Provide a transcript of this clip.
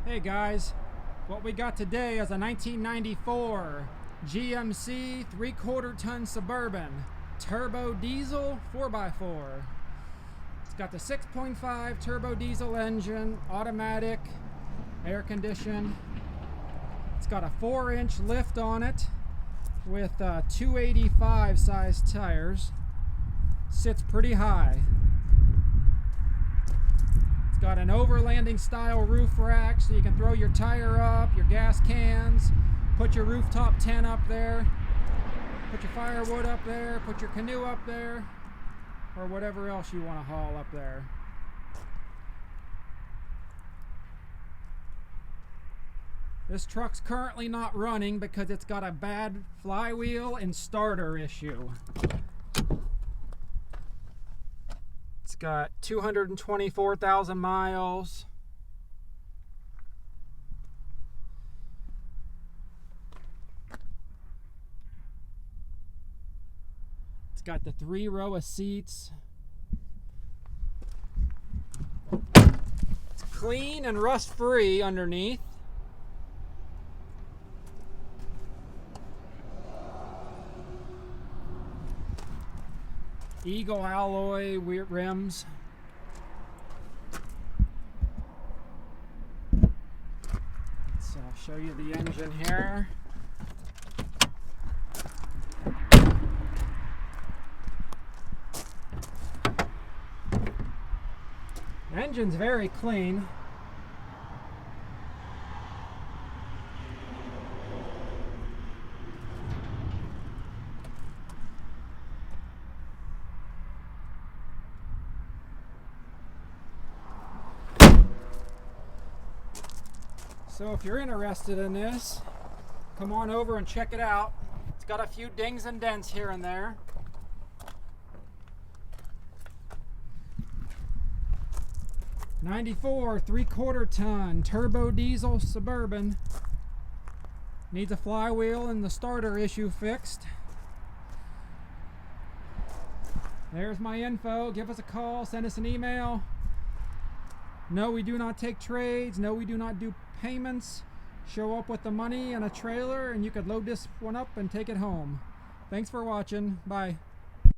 Hey guys, what we got today is a 1994 GMC 3/4 ton Suburban turbo diesel 4x4. It's got the 6.5 turbo diesel engine, automatic, air conditioned. It's got a 4-inch lift on it with 285 size tires. Sits pretty high. It's got an overlanding style roof rack so you can throw your tire up, your gas cans, put your rooftop tent up there, put your firewood up there, put your canoe up there, or whatever else you want to haul up there. This truck's currently not running because it's got a bad flywheel and starter issue. It's got 224,000 miles. It's got the 3 row of seats. It's clean and rust-free underneath. Eagle alloy rims. Let's show you the engine here. The engine's very clean. So if you're interested in this, come on over and check it out. It's got a few dings and dents here and there. '94 3/4 ton turbo diesel Suburban. Needs a flywheel and the starter issue fixed. There's my info. Give us a call, send us an email. No, we do not take trades. No, we do not do payments. Show up with the money and a trailer and you could load this one up and take it home. Thanks for watching. Bye.